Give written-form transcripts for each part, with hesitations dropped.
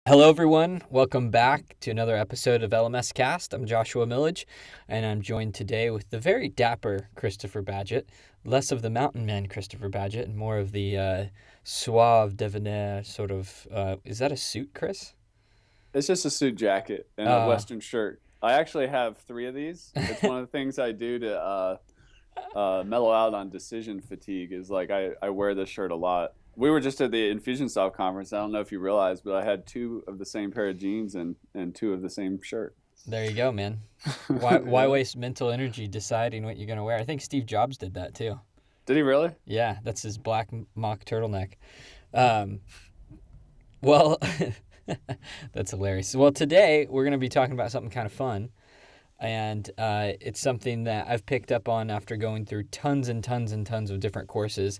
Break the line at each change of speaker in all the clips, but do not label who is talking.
Hello, everyone. Welcome back to another episode of LMScast. I'm Joshua Millage, and I'm joined today with the very dapper Christopher Badgett, less of the mountain man Christopher Badgett, and more of the suave, debonair sort of. Is that a suit, Chris?
It's just a suit jacket and a
Uh,
Western shirt. I actually have three of these. It's one of the things I do to mellow out on decision fatigue. Is like I wear this shirt a lot. We were just at the Infusionsoft conference. I don't know if you realized, but I had two of the same pair of jeans and two of the same shirt.
there you go, man. Why
Yeah.
waste mental energy deciding what you're gonna wear? I think Steve Jobs did that too.
Did he really?
Yeah, that's his black mock turtleneck. Um, well, that's hilarious. Well, today we're gonna be talking about something kind of fun. And it's something that I've picked up on after going through tons and tons and tons of different courses,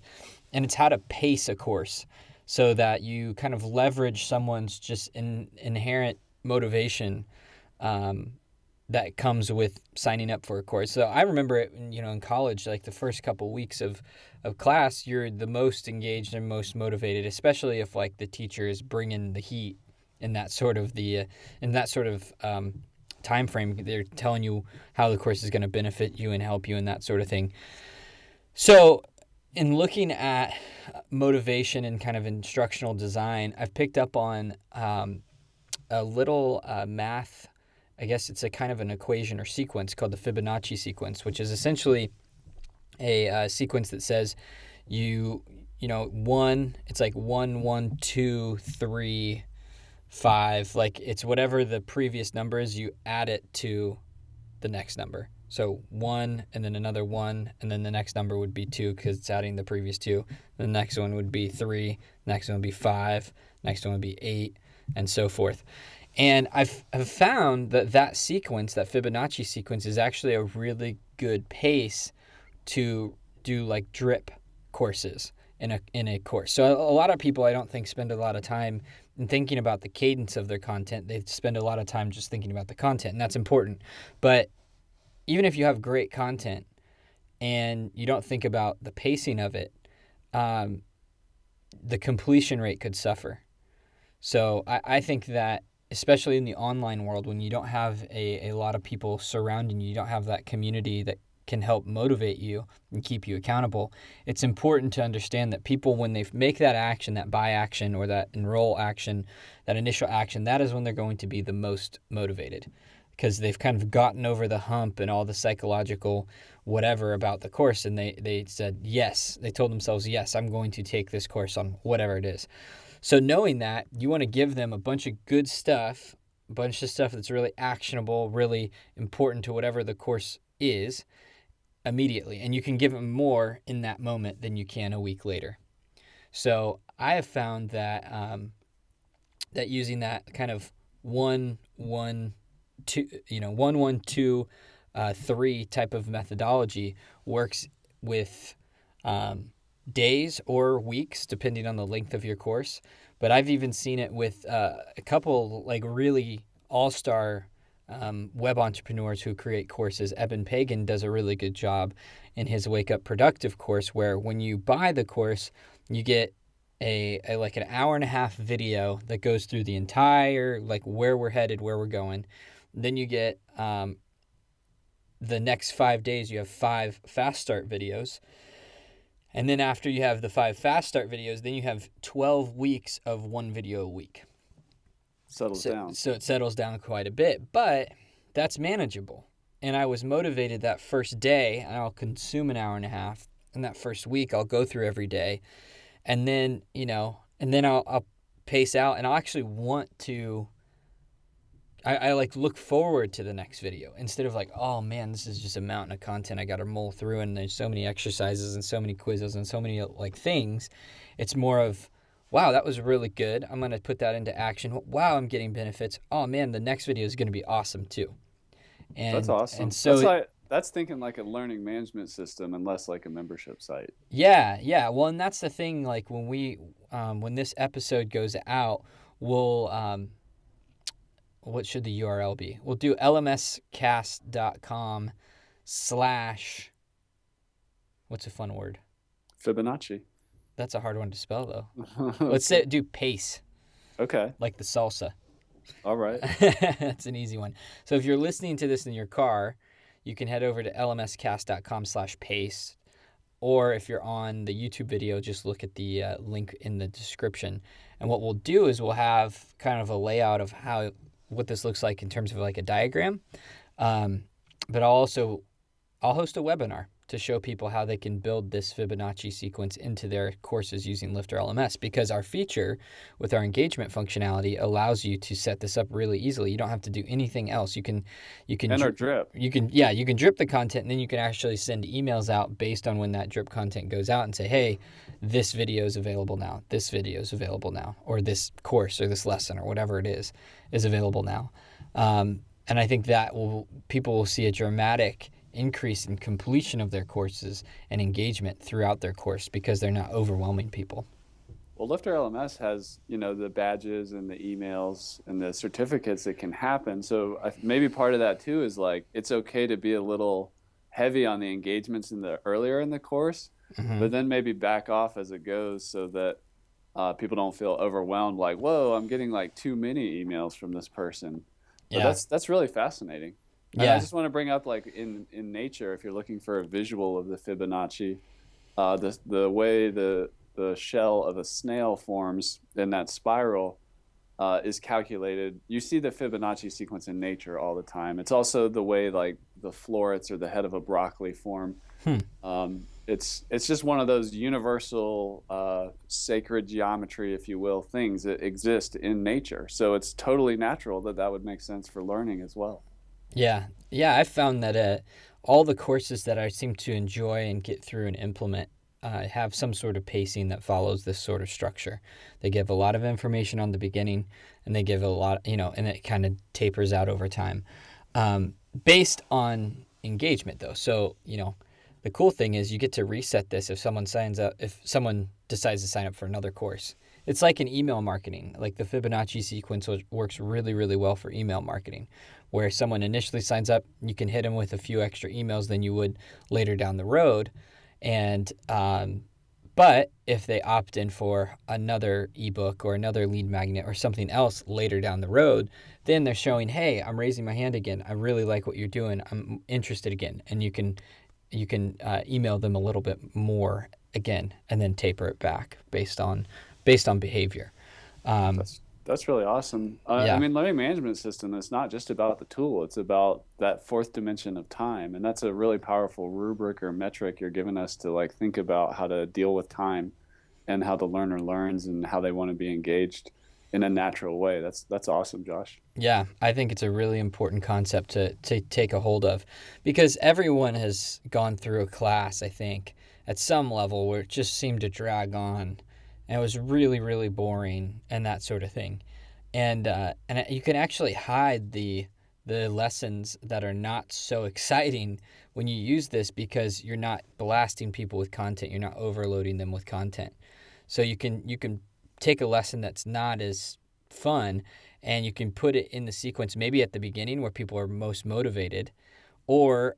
and it's how to pace a course so that you kind of leverage someone's just inherent motivation um, that comes with signing up for a course. So I remember it, in college, like the first couple weeks of class, you're the most engaged and most motivated, especially if like the teacher is bringing the heat in that sort of time frame. They're telling you how the course is going to benefit you and help you and that sort of thing. So in looking at motivation and kind of instructional design, I've picked up on a little math. I guess it's a kind of an equation or sequence called the Fibonacci sequence, which is essentially a sequence that says it's like 1, 1, 2, 3, 5. Like it's whatever the previous number is, you add it to the next number. So 1 and then another 1, and then the next number would be 2 because it's adding the previous 2. The next one would be 3, next one would be 5, next one would be 8, and so forth. And I've found that sequence, that Fibonacci sequence, is actually a really good pace to do like drip courses in a course. So a lot of people, I don't think, spend a lot of time in thinking about the cadence of their content. They spend a lot of time just thinking about the content, and that's important. But even if you have great content and you don't think about the pacing of it, um, the completion rate could suffer. So I think that especially in the online world, when you don't have a lot of people surrounding you, you don't have that community that can help motivate you and keep you accountable, it's important to understand that people, when they make that action, that buy action or that enroll action, that initial action, that is when they're going to be the most motivated because they've kind of gotten over the hump and all the psychological whatever about the course, and they said yes. They told themselves, yes, I'm going to take this course on whatever it is. So knowing that, you want to give them a bunch of good stuff, a bunch of stuff that's really actionable, really important to whatever the course is immediately. And you can give them more in that moment than you can a week later. So I have found that using that kind of 1, 1, 2, 1, 1, 2, 3 type of methodology works with days or weeks, depending on the length of your course. But I've even seen it with a couple like really all-star web entrepreneurs who create courses. Eben Pagan does a really good job in his Wake Up Productive course, where when you buy the course, you get a like an hour and a half video that goes through the entire, like where we're headed, where we're going. Then you get the next 5 days, you have 5 fast start videos. And then after you have the 5 fast start videos, then you have 12 weeks of one video a week.
Settles
So,
down.
so it settles down quite a bit, but that's manageable. And I was motivated that first day, and I'll consume an hour and a half. And that first week, I'll go through every day. And then, I'll pace out, and I'll actually want to. I like look forward to the next video instead of like, oh man, this is just a mountain of content I got to mull through, and there's so many exercises and so many quizzes and so many like things. It's more of, wow, that was really good. I'm going to put that into action. Wow, I'm getting benefits. Oh man, the next video is going to be awesome too.
That's
And
awesome. That's
so
like that's thinking like a learning management system and less like a membership site.
yeah. Well, and that's the thing. Like when this episode goes out, we'll what should the URL be? We'll do lmscast.com slash, what's a fun word?
Fibonacci.
That's a hard one to spell though. Let's say do pace.
Okay.
like the salsa.
All right.
That's an easy one. So if you're listening to this in your car, you can head over to lmscast.com/pace. Or if you're on the YouTube video, just look at the link in the description. And what we'll do is we'll have kind of a layout of what this looks like in terms of like a diagram. But I'll host a webinar to show people how they can build this Fibonacci sequence into their courses using LifterLMS, because our feature with our engagement functionality allows you to set this up really easily. You don't have to do anything else. You can
And drip.
You can drip the content, and then you can actually send emails out based on when that drip content goes out and say, hey, this video is available now. This video is available now, or this course or this lesson or whatever it is available now. And I think that people will see a dramatic increase in completion of their courses and engagement throughout their course because they're not overwhelming people.
Well, LifterLMS has, the badges and the emails and the certificates that can happen. So maybe part of that too is like, it's okay to be a little heavy on the engagements earlier in the course, but then maybe back off as it goes so that people don't feel overwhelmed. Like, whoa, I'm getting like too many emails from this person. But that's really fascinating. And I just want to bring up, like, in nature, if you're looking for a visual of the Fibonacci, the way the shell of a snail forms in that spiral is calculated. You see the Fibonacci sequence in nature all the time. It's also the way, like, the florets or the head of a broccoli form. It's just one of those universal sacred geometry, if you will, things that exist in nature. So it's totally natural that would make sense for learning as well.
Yeah, I found that all the courses that I seem to enjoy and get through and implement have some sort of pacing that follows this sort of structure. They give a lot of information on the beginning, and they give a lot, and it kind of tapers out over time, based on engagement, though. So, the cool thing is you get to reset this if someone decides to sign up for another course. It's like an email marketing. Like the Fibonacci sequence works really, really well for email marketing, where someone initially signs up, you can hit them with a few extra emails than you would later down the road. And but if they opt in for another ebook or another lead magnet or something else later down the road, then they're showing, hey, I'm raising my hand again. I really like what you're doing. I'm interested again. And you can email them a little bit more again, and then taper it back based on behavior.
That's really awesome. I mean, learning management system is not just about the tool. It's about that fourth dimension of time. And that's a really powerful rubric or metric you're giving us to, like, think about how to deal with time and how the learner learns and how they want to be engaged in a natural way. That's awesome, Josh.
Yeah, I think it's a really important concept to take a hold of, because everyone has gone through a class, I think, at some level where it just seemed to drag on. And it was really, really boring and that sort of thing. And you can actually hide the lessons that are not so exciting when you use this, because you're not blasting people with content. You're not overloading them with content. So you can take a lesson that's not as fun, and you can put it in the sequence maybe at the beginning where people are most motivated, or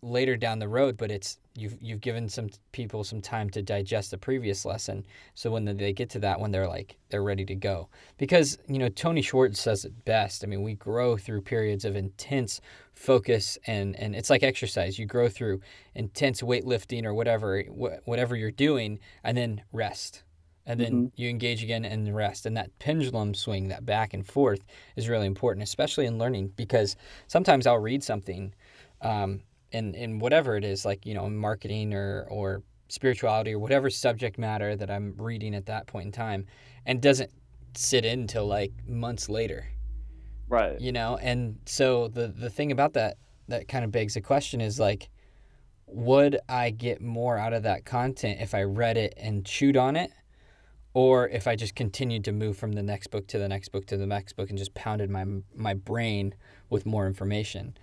later down the road, but it's you've given some people some time to digest the previous lesson, so when they get to that one, they're ready to go. Because Tony Schwartz says it best. I mean, we grow through periods of intense focus, and it's like exercise. You grow through intense weightlifting or whatever you're doing, and then rest, and then you engage again and rest. And that pendulum swing, that back and forth, is really important, especially in learning, because sometimes I'll read something in whatever it is, like, marketing or spirituality or whatever subject matter that I'm reading at that point in time, and doesn't sit in until like months later.
Right.
And so the thing about that kind of begs the question is, like, would I get more out of that content if I read it and chewed on it, or if I just continued to move from the next book to the next book to the next book and just pounded my brain with more information?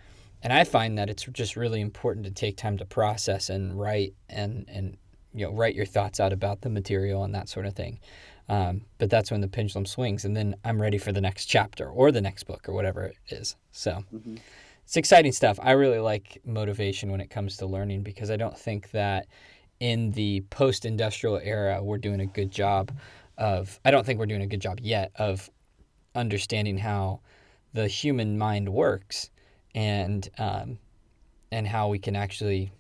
And I find that it's just really important to take time to process and write and write your thoughts out about the material and that sort of thing. But that's when the pendulum swings, and then I'm ready for the next chapter or the next book or whatever it is. So it's exciting stuff. I really like motivation when it comes to learning, because I don't think that in the post-industrial era we're doing a good job I don't think we're doing a good job yet of understanding how the human mind works, and how we can actually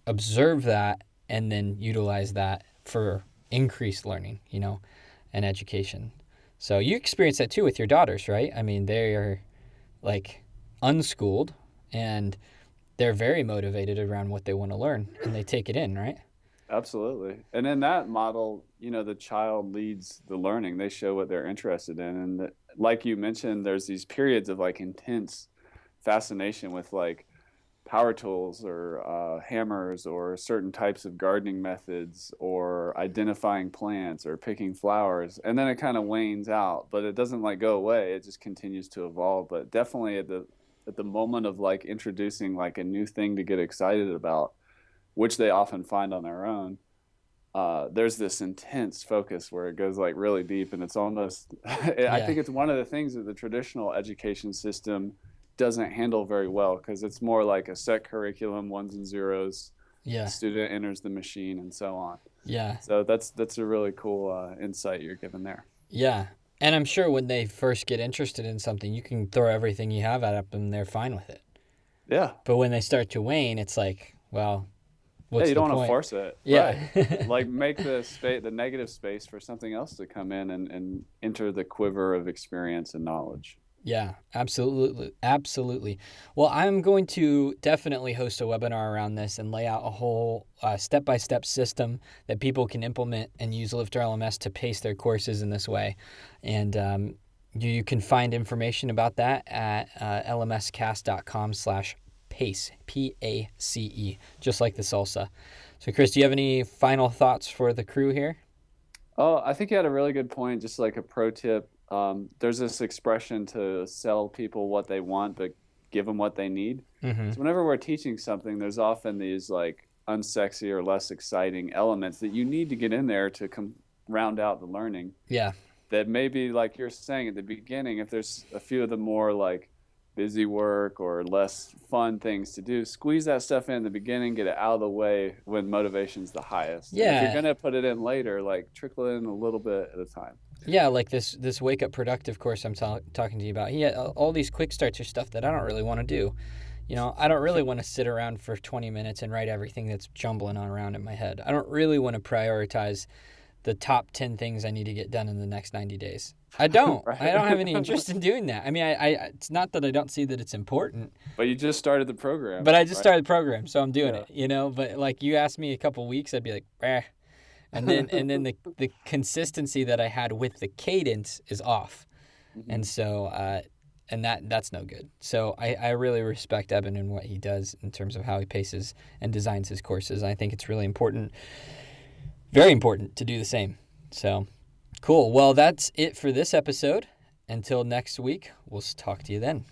observe that and then utilize that for increased learning, and education. So you experience that too with your daughters, right? I mean, they are like unschooled, and they're very motivated around what they want to learn, and they take it in, right?
Absolutely. And in that model, the child leads the learning. They show what they're interested in. And like you mentioned, there's these periods of like intense fascination with like power tools or hammers or certain types of gardening methods or identifying plants or picking flowers. And then it kind of wanes out, but it doesn't like go away. It just continues to evolve. But definitely at the moment of like introducing like a new thing to get excited about, which they often find on their own, there's this intense focus where it goes like really deep, and it's almost I think it's one of the things that the traditional education system doesn't handle very well, because it's more like a set curriculum, ones and zeros.
Yeah.
The student enters the machine and so on.
Yeah.
So that's a really cool insight you're giving there.
Yeah. And I'm sure when they first get interested in something, you can throw everything you have at them and they're fine with it.
Yeah.
But when they start to wane, it's like, well, what's
you
the
don't want
point?
to force it.
Yeah.
Right. Like make the negative space for something else to come in and enter the quiver of experience and knowledge.
Yeah, absolutely. Absolutely. Well, I'm going to definitely host a webinar around this and lay out a whole step-by-step system that people can implement and use LifterLMS to pace their courses in this way. And you can find information about that at lmscast.com/pace, P-A-C-E, just like the salsa. So, Chris, do you have any final thoughts for the crew here?
Oh, I think you had a really good point, just like a pro tip. There's this expression to sell people what they want, but give them what they need.
Mm-hmm.
So whenever we're teaching something, there's often these like unsexy or less exciting elements that you need to get in there to round out the learning.
Yeah.
That maybe, like you're saying at the beginning, if there's a few of the more like busy work or less fun things to do, squeeze that stuff in the beginning, get it out of the way when motivation's the highest.
Yeah.
And if you're going to put it in later, like trickle it in a little bit at a time.
Yeah, like this Wake Up Productive course I'm talking to you about. He had all these quick starts or stuff that I don't really want to do. I don't really want to sit around for 20 minutes and write everything that's jumbling on around in my head. I don't really want to prioritize the top 10 things I need to get done in the next 90 days. I don't.
Right.
I don't have any interest in doing that. I mean, I it's not that I don't see that it's important.
But you just started the program.
But I just started the program, so I'm doing it, But like you asked me a couple weeks, I'd be like, And then the consistency that I had with the cadence is off. Mm-hmm. And so and that's no good. So I really respect Eben and what he does in terms of how he paces and designs his courses. I think it's really important, very important, to do the same. So cool. Well, that's it for this episode. Until next week, we'll talk to you then.